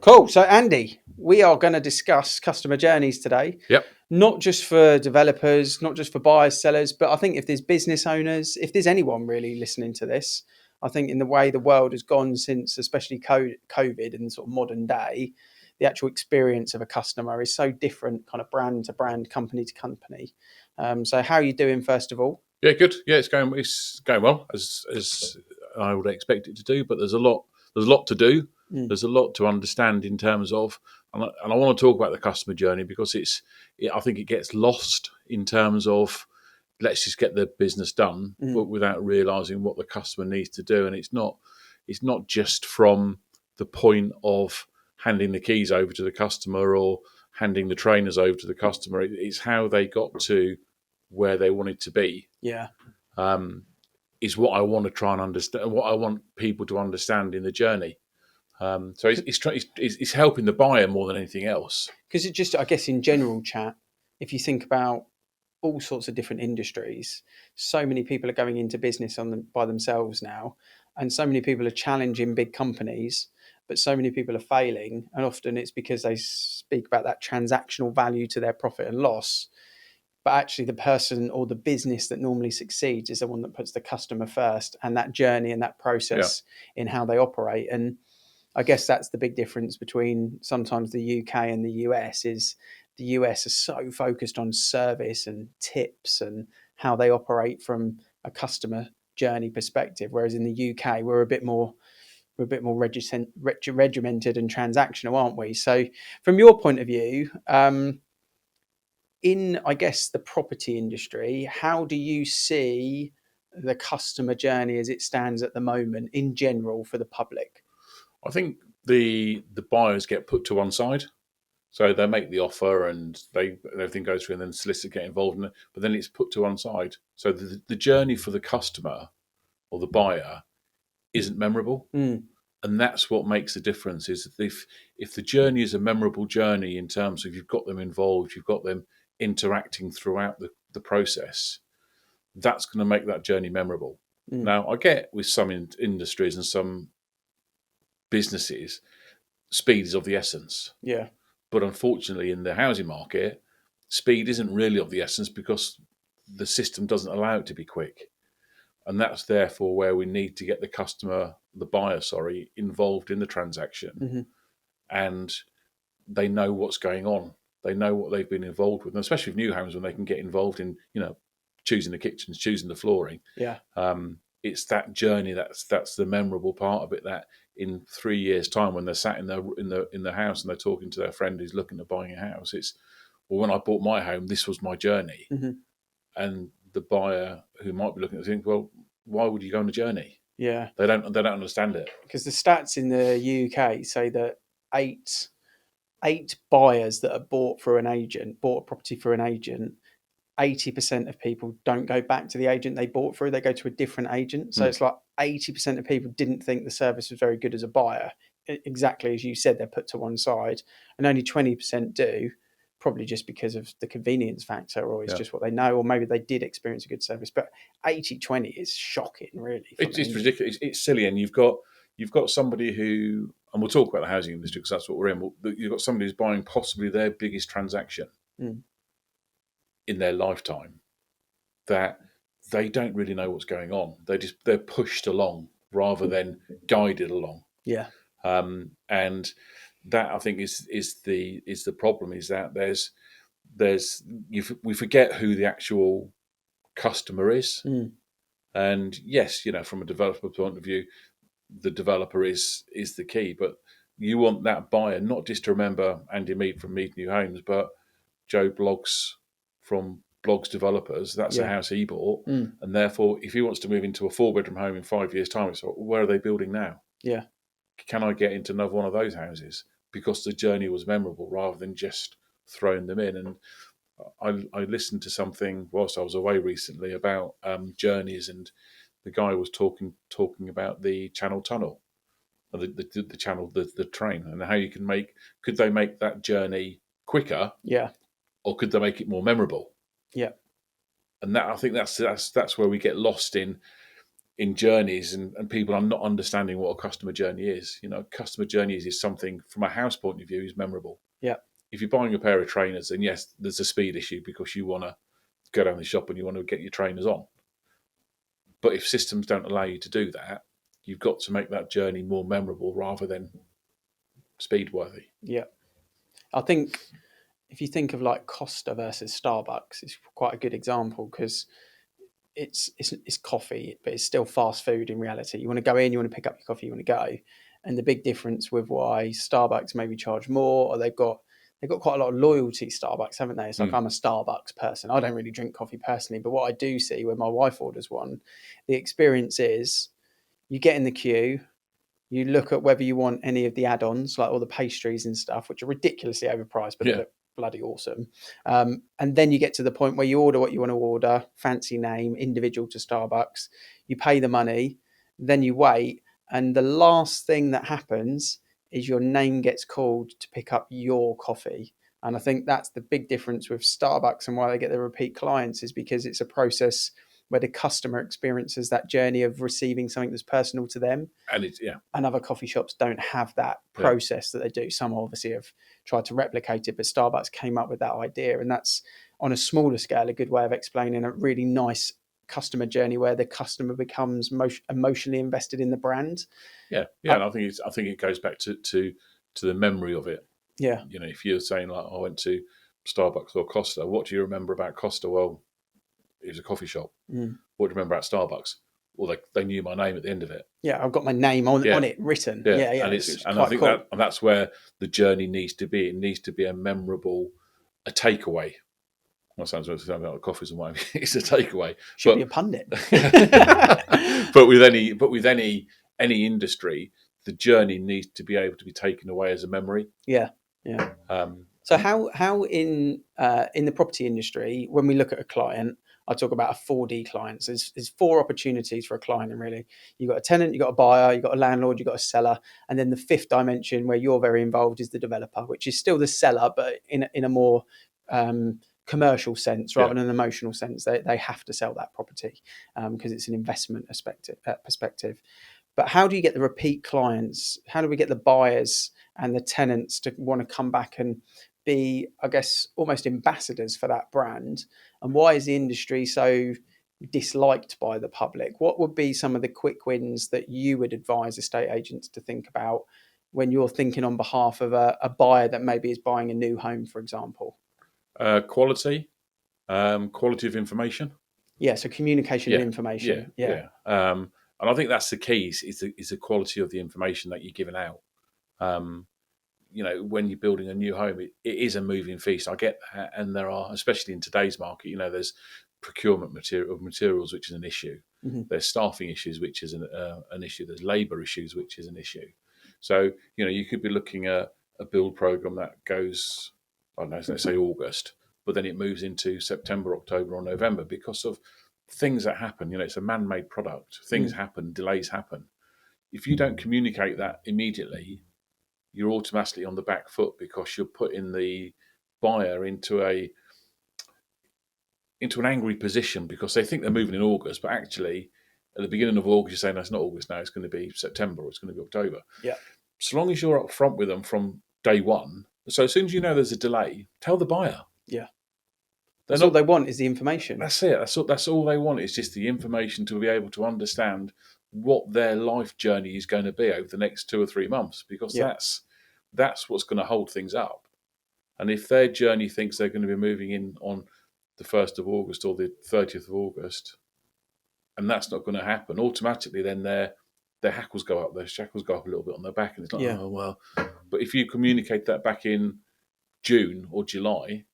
Cool. So, Andy, we are going to discuss customer journeys today, Yep. not just for developers, not just for buyers, sellers, but I think if there's business owners, if there's anyone really listening to this, I think in the way the world has gone since, especially COVID and sort of modern day, the actual experience of a customer is so different, kind of brand to brand, company to company. So, how are you doing, first of all? Yeah, good. Yeah, it's going well as I would expect it to do. But there's a lot to do. Mm, There's a lot to understand in terms of, and I want to talk about the customer journey because I think it gets lost in terms of let's just get the business done, mm, but without realizing what the customer needs to do. And it's not just from the point of handing the keys over to the customer or handing the trainers over to the customer. It's how they got to where they wanted to be, yeah. um, is what I want to try and understand, what I want people to understand in the journey. So it's helping the buyer more than anything else. Because it just, I guess, in general chat, if you think about all sorts of different industries, so many people are going into business by themselves now, and so many people are challenging big companies, but so many people are failing, and often it's because they speak about that transactional value to their profit and loss. But actually, the person or the business that normally succeeds is the one that puts the customer first, and that journey and that Yeah, process in how they operate. And I guess that's the big difference between sometimes the UK and the US is the US is so focused on service and tips and how they operate from a customer journey perspective, whereas in the UK we're a bit more regimented and transactional, aren't we? So, from your point of view, in I guess the property industry, how do you see the customer journey as it stands at the moment in general for the public? I think the buyers get put to one side. So they make the offer and everything goes through, and then solicitors get involved in it. But then it's put to one side. So the journey for the customer or the buyer isn't memorable, Mm, and that's what makes the difference. Is if the journey is a memorable journey in terms of you've got them involved, you've got them interacting throughout the process, that's going to make that journey memorable. mm, Now, I get with some industries and some businesses, speed is of the essence. yeah. But unfortunately, in the housing market, speed isn't really of the essence because the system doesn't allow it to be quick. And that's therefore where we need to get the buyer, involved in the transaction. Hmm. And they know what's going on. They know what they've been involved with, and especially with new homes when they can get involved in, choosing the kitchens, choosing the flooring. Yeah. It's that journey that's the memorable part of it. That in 3 years' time, when they're sat in the house and they're talking to their friend who's looking at buying a house, it's, well, when I bought my home, this was my journey. Hmm. And the buyer who might be looking at it think, well, why would you go on a journey? Yeah. They don't understand it. Because the stats in the UK say that eight buyers that are bought a property through an agent, 80% of people don't go back to the agent they bought through, they go to a different agent. So Mm. it's like 80% of people didn't think the service was very good as a buyer. Exactly as you said, they're put to one side, and only 20% do, probably just because of the convenience factor, or it's Yeah, just what they know, or maybe they did experience a good service. But 80-20 is shocking, really, from an it's industry. ridiculous. It's silly, and you've got somebody who, and we'll talk about the housing industry because that's what we're in. You've got somebody who's buying possibly their biggest transaction Mm, in their lifetime, that they don't really know what's going on. They're pushed along rather than guided along. yeah. And that, I think, is the problem, is that we forget who the actual customer is. Mm, And yes, from a developer point of view, the developer is the key, but you want that buyer not just to remember Andy Mead from Mead New Homes, but Joe Bloggs from Bloggs Developers. That's a yeah. house he bought, Mm, and therefore, if he wants to move into a 4-bedroom home in 5 years' time, it's like, where are they building now? yeah. Can I get into another one of those houses? Because the journey was memorable rather than just throwing them in. And I listened to something whilst I was away recently about journeys, and the guy was talking about the Channel Tunnel, the channel, the train, and how you could they make that journey quicker, Yeah. or could they make it more memorable? Yeah. And that, I think, that's where we get lost in. in journeys, and people are not understanding what a customer journey is. Customer journeys is something from a house point of view is memorable. Yeah. If you're buying a pair of trainers, then yes, there's a speed issue because you want to go down the shop and you want to get your trainers on. But if systems don't allow you to do that, you've got to make that journey more memorable rather than speed worthy. Yeah. I think if you think of like Costa versus Starbucks, it's quite a good example because it's coffee, but it's still fast food in reality. You want to go in, you want to pick up your coffee, you want to go. And the big difference with why Starbucks maybe charge more, or they've got quite a lot of loyalty, Starbucks, haven't they? It's like I'm a Starbucks person. I don't really drink coffee personally, but what I do see when my wife orders one, the experience is you get in the queue, you look at whether you want any of the add-ons, like all the pastries and stuff, which are ridiculously overpriced, but they look bloody awesome. And then you get to the point where you order what you want to order, fancy name, individual to Starbucks. You pay the money, then you wait. And the last thing that happens is your name gets called to pick up your coffee. And I think that's the big difference with Starbucks and why they get the repeat clients is because it's a process where the customer experiences that journey of receiving something that's personal to them. And other coffee shops don't have that process that they do. Some obviously have tried to replicate it, but Starbucks came up with that idea. And that's on a smaller scale, a good way of explaining a really nice customer journey where the customer becomes emotionally invested in the brand. Yeah. And I think it goes back to the memory of it. Yeah. If you're saying like, I went to Starbucks or Costa, what do you remember about Costa? Well, it was a coffee shop. What do you remember about Starbucks? Well, they knew my name at the end of it. Yeah, I've got my name on it written. Yeah. And I think cool. That's where the journey needs to be. It needs to be a memorable, a takeaway. That sounds like coffees and wine. It's a takeaway. Should be a pundit. but with any industry, the journey needs to be able to be taken away as a memory. Yeah. So how in the property industry, when we look at a client, I talk about a 4D client. So there's 4 opportunities for a client, and really, you've got a tenant, you've got a buyer, you've got a landlord, you've got a seller, and then the 5th dimension where you're very involved is the developer, which is still the seller, but in a more commercial sense rather than an emotional sense. They have to sell that property because it's an investment perspective. But how do you get the repeat clients? How do we get the buyers and the tenants to want to come back and be, I guess, almost ambassadors for that brand? And why is the industry so disliked by the public? What would be some of the quick wins that you would advise estate agents to think about when you're thinking on behalf of a buyer that maybe is buying a new home, for example? Quality of information. Yeah, so communication and information. Yeah. And I think that's the key is the quality of the information that you're giving out. When you're building a new home, it is a moving feast. I get that. And there are, especially in today's market, there's procurement materials, which is an issue. Mm-hmm. There's staffing issues, which is an issue. There's labour issues, which is an issue. So, you could be looking at a build program that goes, I don't know, let's say August, but then it moves into September, October, or November because of things that happen. It's a man-made product. Things happen, delays happen. If you don't communicate that immediately, you're automatically on the back foot because you're putting the buyer into an angry position because they think they're moving in August, but actually at the beginning of August you're saying that's not August now, it's going to be September or it's going to be October. Yeah. So long as you're up front with them from day one, so as soon as you know there's a delay, tell the buyer. Yeah. That's all they want is the information. That's it. That's all they want is just the information to be able to understand what their life journey is going to be over the next 2 or 3 months, because that's what's going to hold things up. And if their journey thinks they're going to be moving in on the 1st of August or the 30th of August, and that's not going to happen, automatically then their hackles go up, their shackles go up a little bit on their back, and it's like, oh, well. But if you communicate that back in June or July,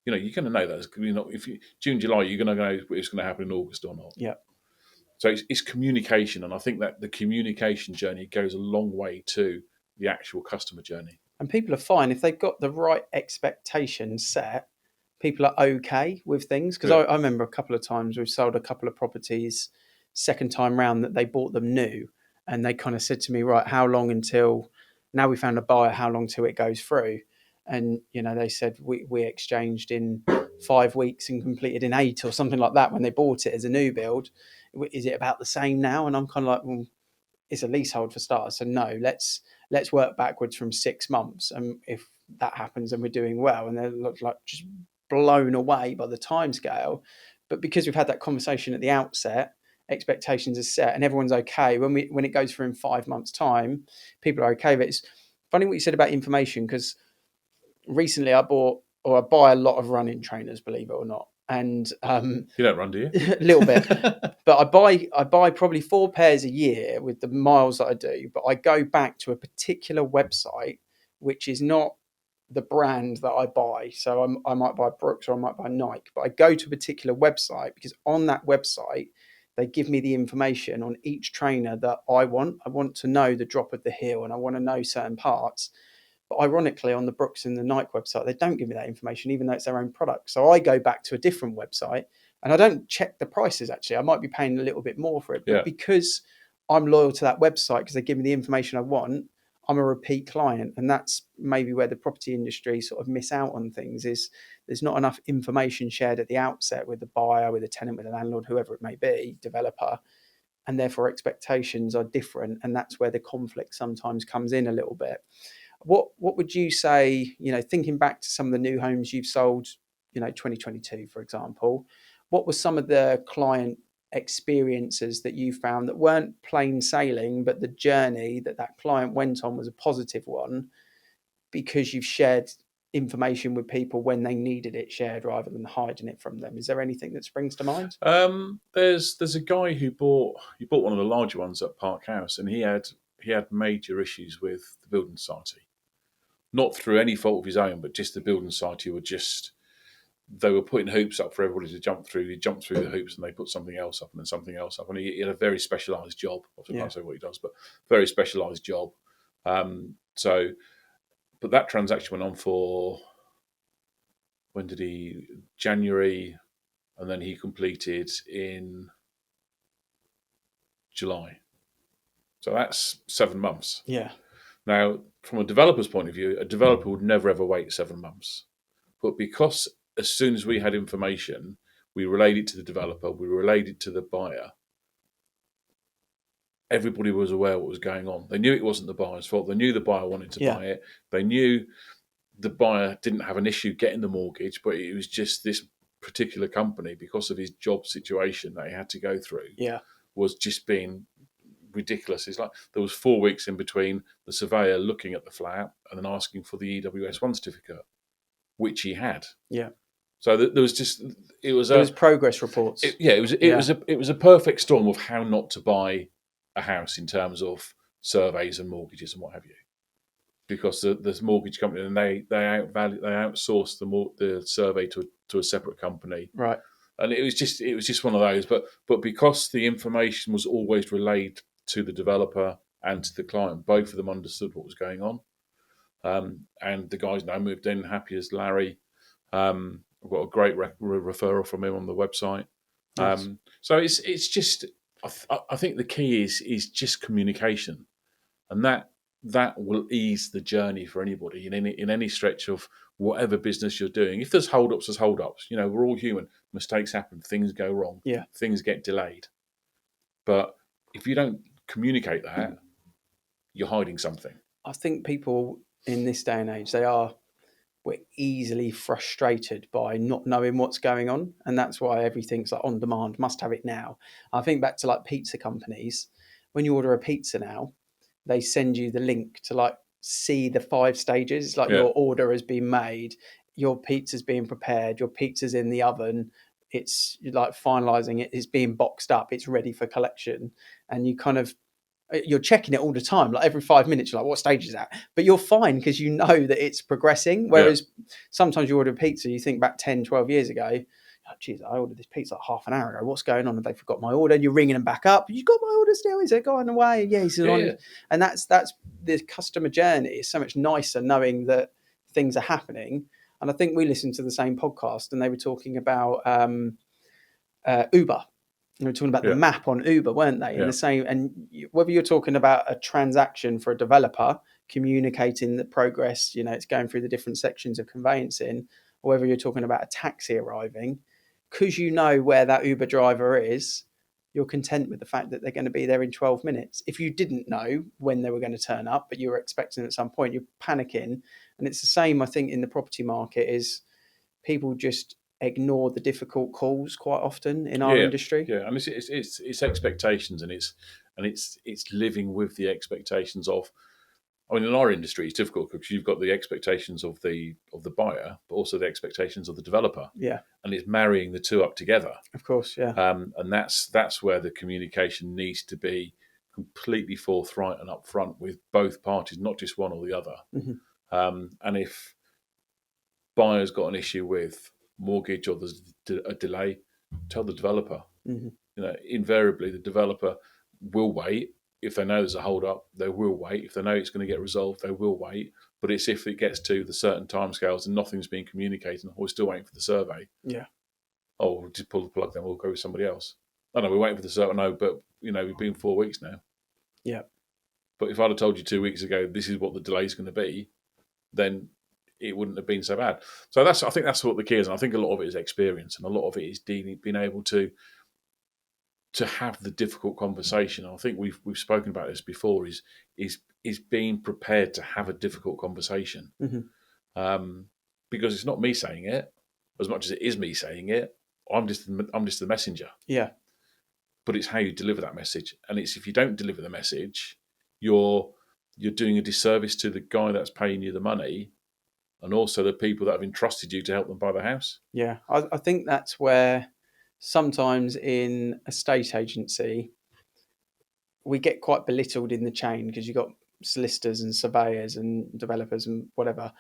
you're going to know that. If June, July, you're going to know if it's going to happen in August or not. Yeah. So it's communication, and I think that the communication journey goes a long way to the actual customer journey. And people are fine if they've got the right expectations set. People are okay with things, because I remember a couple of times we've sold a couple of properties second time round that they bought them new, and they kind of said to me, right, how long until now we found a buyer, how long till it goes through? And they said we exchanged in 5 weeks and completed in 8 or something like that when they bought it as a new build. is it about the same now? And I'm kind of like, well, it's a leasehold for starters, so no, let's work backwards from 6 months, and if that happens and we're doing well, and they're like just blown away by the timescale. But because we've had that conversation at the outset, expectations are set and everyone's okay. When it goes through in 5 months' time, people are okay. But it's funny what you said about information, because recently I buy a lot of running trainers, believe it or not. And You don't run, do you? a little bit, but I buy probably 4 pairs a year with the miles that I do. But I go back to a particular website, which is not the brand that I buy. So I might buy Brooks or I might buy Nike, but I go to a particular website because on that website they give me the information on each trainer that I want. I want to know the drop of the heel and I want to know certain parts. But ironically, on the Brooks and the Nike website, they don't give me that information, even though it's their own product. So I go back to a different website and I don't check the prices, actually. I might be paying a little bit more for it. But because I'm loyal to that website, because they give me the information I want, I'm a repeat client. And that's maybe where the property industry sort of miss out on things, is there's not enough information shared at the outset with the buyer, with the tenant, with the landlord, whoever it may be, developer. And therefore expectations are different. And that's where the conflict sometimes comes in a little bit. What would you say, thinking back to some of the new homes you've sold, 2022, for example, what were some of the client experiences that you found that weren't plain sailing, but the journey that client went on was a positive one because you've shared information with people when they needed it shared rather than hiding it from them? Is there anything that springs to mind? There's a guy who bought one of the larger ones at Park House, and he had major issues with the building society. Not through any fault of his own, but just the building society they were putting hoops up for everybody to jump through. He jumped through the hoops and they put something else up and then something else up. And he had a very specialised job. I can't say what he does, but very specialised job. But that transaction went on for, January, and then he completed in July. So that's 7 months. Yeah. Now, from a developer's point of view, a developer would never ever wait 7 months. But because as soon as we had information, we relayed it to the developer, we relayed it to the buyer, everybody was aware what was going on. They knew it wasn't the buyer's fault. They knew the buyer wanted to buy it. They knew the buyer didn't have an issue getting the mortgage, but it was just this particular company, because of his job situation that he had to go through, was just being ridiculous. It's like there was 4 weeks in between the surveyor looking at the flat and then asking for the EWS1 certificate, which he had. Yeah. So there was progress reports. It was a perfect storm of how not to buy a house in terms of surveys and mortgages and what have you, because the mortgage company, and they outsourced the survey to a separate company, right? And it was just one of those. But because the information was always relayed to the developer and to the client, both of them understood what was going on. And the guy's now moved in, happy as Larry. I've got a great referral from him on the website. Nice. So it's just, I think the key is just communication, and that will ease the journey for anybody in any stretch of whatever business you're doing. If there's hold-ups, there's hold-ups. We're all human. Mistakes happen. Things go wrong. Yeah. Things get delayed. But if you don't communicate that, you're hiding something. I think people in this day and age, we're easily frustrated by not knowing what's going on. And that's why everything's like on demand, must have it now. I think back to like pizza companies. When you order a pizza now, they send you the link to like see the 5 stages. It's like your order has been made, your pizza's being prepared, your pizza's in the oven, it's like finalizing it, it's being boxed up, it's ready for collection. And you're checking it all the time, like every 5 minutes you're like, what stage is that? But you're fine because you know that it's progressing. Whereas sometimes you order pizza, you think back 10, 12 years ago, oh, geez, I ordered this pizza like half an hour ago. What's going on? Have they forgot my order? And you're ringing them back up. You got my order still? Is it going away? Yeah, he's on. And that's the customer journey. It's so much nicer knowing that things are happening. And I think we listened to the same podcast and they were talking about Uber. They were talking about the map on Uber, weren't they? And the same, and whether you're talking about a transaction for a developer communicating the progress, it's going through the different sections of conveyancing, or whether you're talking about a taxi arriving, because you know where that Uber driver is, you're content with the fact that they're going to be there in 12 minutes. If you didn't know when they were going to turn up, but you were expecting them at some point, you're panicking. And it's the same, I think, in the property market is people just ignore the difficult calls quite often in our industry. Yeah, and it's expectations, and it's living with the expectations of. I mean, in our industry, it's difficult because you've got the expectations of the buyer, but also the expectations of the developer. Yeah, and it's marrying the two up together. of course. Yeah, And that's where the communication needs to be completely forthright and upfront with both parties, not just one or the other. And if buyer's got an issue with mortgage or there's a delay, tell the developer. Invariably the developer will wait. If they know there's a hold up, they will wait. If they know it's going to get resolved, they will wait. But it's if it gets to the certain timescales and nothing's being communicated, and we're still waiting for the survey. Yeah. Oh, we'll just pull the plug, then we'll go with somebody else. Oh no, we're waiting for the survey. No, but we've been 4 weeks now. Yeah. But if I'd have told you 2 weeks ago this is what the delay is going to be, then it wouldn't have been so bad. So I think that's what the key is, and I think a lot of it is experience, and a lot of it is being able to have the difficult conversation. And I think we've spoken about this before. Is being prepared to have a difficult conversation, because it's not me saying it as much as it is me saying it. I'm just the messenger. Yeah. But it's how you deliver that message, and it's if you don't deliver the message, you're doing a disservice to the guy that's paying you the money, and also the people that have entrusted you to help them buy the house. Yeah, I think that's where sometimes in a estate agency we get quite belittled in the chain because you've got solicitors and surveyors and developers and whatever,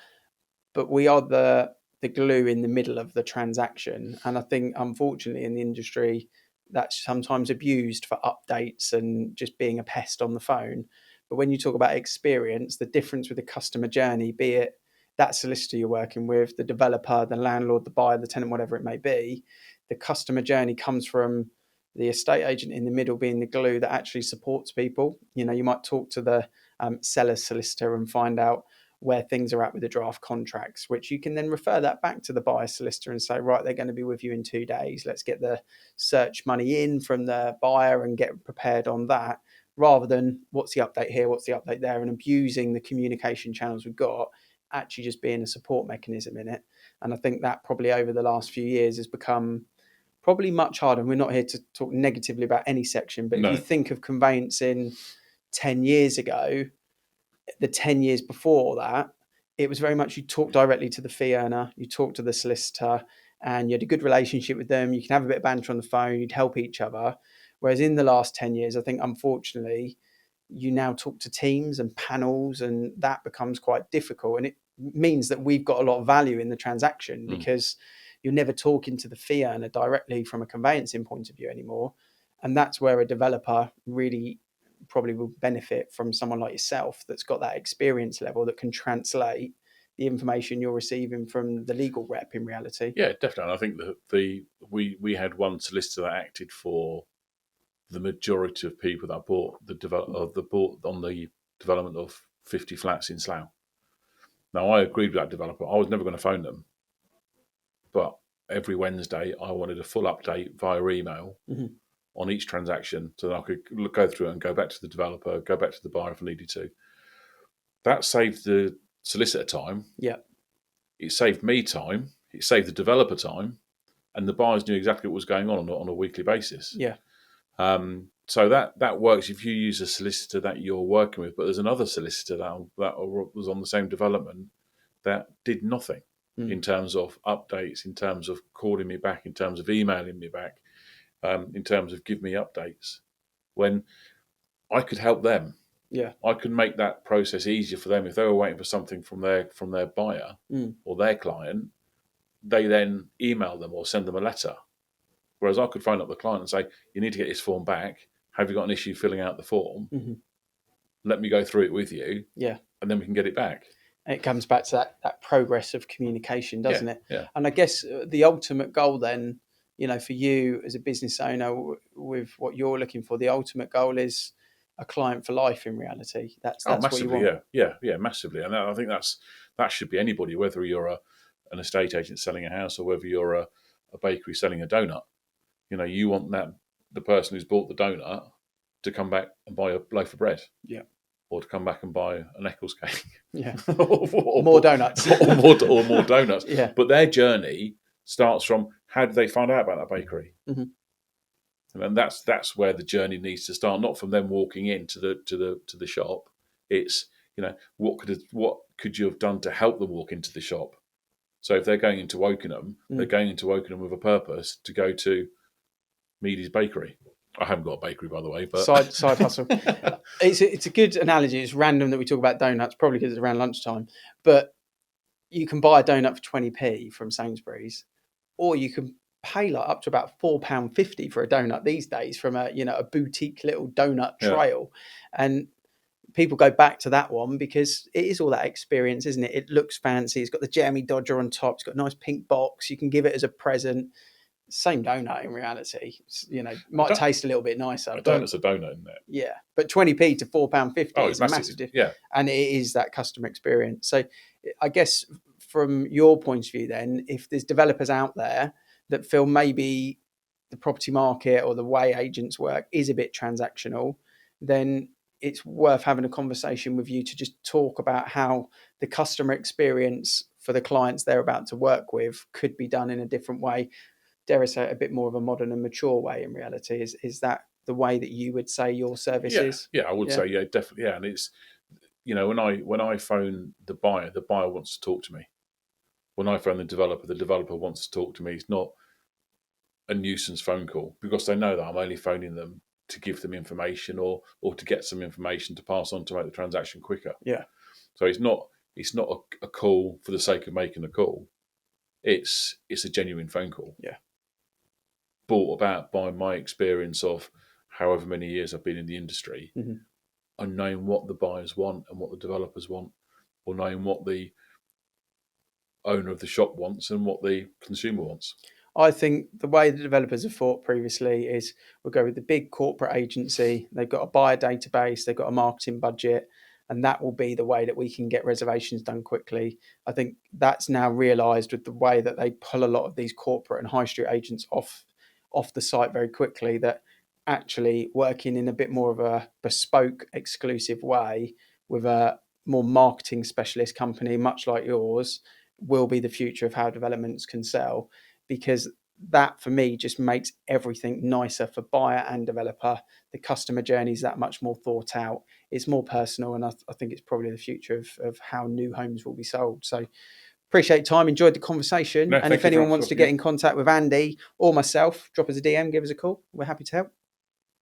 but we are the glue in the middle of the transaction. And I think unfortunately in the industry that's sometimes abused for updates and just being a pest on the phone. But when you talk about experience, the difference with the customer journey, be it that solicitor you're working with, the developer, the landlord, the buyer, the tenant, whatever it may be, the customer journey comes from the estate agent in the middle being the glue that actually supports people. You might talk to the seller solicitor and find out where things are at with the draft contracts, which you can then refer that back to the buyer solicitor and say, right, they're going to be with you in 2 days. Let's get the search money in from the buyer and get prepared on that, rather than what's the update here, what's the update there, and abusing the communication channels we've got, actually just being a support mechanism in it. And I think that probably over the last few years has become probably much harder. And we're not here to talk negatively about any section, but if you think of conveyancing 10 years ago, the 10 years before that, it was very much you talk directly to the fee earner, you talk to the solicitor, and you had a good relationship with them. You can have a bit of banter on the phone, you'd help each other. Whereas in the last 10 years, I think, unfortunately, you now talk to teams and panels, and that becomes quite difficult. And it means that we've got a lot of value in the transaction because you're never talking to the fee earner directly from a conveyancing point of view anymore. And that's where a developer really probably will benefit from someone like yourself that's got that experience level that can translate the information you're receiving from the legal rep in reality. Yeah, definitely. I think that we had one solicitor that acted for the majority of people that bought bought on the development of 50 flats in Slough. Now, I agreed with that developer. I was never going to phone them, but every Wednesday I wanted a full update via email on each transaction, so that I could go through it and go back to the developer, go back to the buyer if I needed to. That saved the solicitor time. Yeah. It saved me time. It saved the developer time, and the buyers knew exactly what was going on a weekly basis. Yeah. So that works if you use a solicitor that you're working with, but there's another solicitor that was on the same development that did nothing in terms of updates, in terms of calling me back, in terms of emailing me back, in terms of give me updates, when I could help them. Yeah, I could make that process easier for them if they were waiting for something from their buyer or their client. They then email them or send them a letter. Whereas I could phone up the client and say, you need to get this form back. Have you got an issue filling out the form? Let me go through it with you. Yeah. And then we can get it back. And it comes back to that progress of communication, doesn't it? Yeah. And I guess the ultimate goal then, for you as a business owner with what you're looking for, the ultimate goal is a client for life in reality. That's massively, what you want. Yeah, massively. And I think that should be anybody, whether you're an estate agent selling a house or whether you're a bakery selling a donut. You want the person who's bought the donut to come back and buy a loaf of bread. Yeah. Or to come back and buy an Eccles cake. Yeah. or More donuts. or more donuts. Yeah. But their journey starts from, how did they find out about that bakery? Mm-hmm. And that's where the journey needs to start, not from them walking into the shop. It's, what could you have done to help them walk into the shop? So if they're going into Wokingham, they're going into Wokingham with a purpose to go to Meady's Bakery. I haven't got a bakery, by the way, but side hustle. It's a good analogy. It's random that we talk about donuts, probably because it's around lunchtime. But you can buy a donut for 20p from Sainsbury's, or you can pay like up to about £4.50 for a donut these days from a boutique little donut trail. And people go back to that one because it is all that experience, isn't it? It looks fancy. It's got the Jeremy Dodger on top. It's got a nice pink box. You can give it as a present. Same donut in reality. Might taste a little bit nicer. A donut's a donut, isn't it? Yeah, but 20p to £4.50 is a massive difference. Yeah, and it is that customer experience. So I guess from your point of view then, if there's developers out there that feel maybe the property market or the way agents work is a bit transactional, then it's worth having a conversation with you to just talk about how the customer experience for the clients they're about to work with could be done in a different way. Dare I say, a bit more of a modern and mature way in reality. Is that the way that you would say your service is? Yeah, I would say, definitely. Yeah, and it's, when I phone the buyer wants to talk to me. When I phone the developer wants to talk to me. It's not a nuisance phone call, because they know that I'm only phoning them to give them information or to get some information to pass on to make the transaction quicker. Yeah. So it's not a call for the sake of making a call. It's a genuine phone call. Yeah. Brought about by my experience of however many years I've been in the industry, and knowing what the buyers want and what the developers want, or knowing what the owner of the shop wants and what the consumer wants. I think the way the developers have thought previously is we'll go with the big corporate agency. They've got a buyer database, they've got a marketing budget, and that will be the way that we can get reservations done quickly. I think that's now realised with the way that they pull a lot of these corporate and high street agents off the site very quickly, that actually working in a bit more of a bespoke, exclusive way with a more marketing specialist company, much like yours, will be the future of how developments can sell, because that for me just makes everything nicer for buyer and developer. The customer journey is that much more thought out. It's more personal, and I think it's probably the future of how new homes will be sold. So appreciate your time, enjoyed the conversation. No, and if anyone wants to get in contact with Andy or myself, drop us a DM, give us a call. We're happy to help.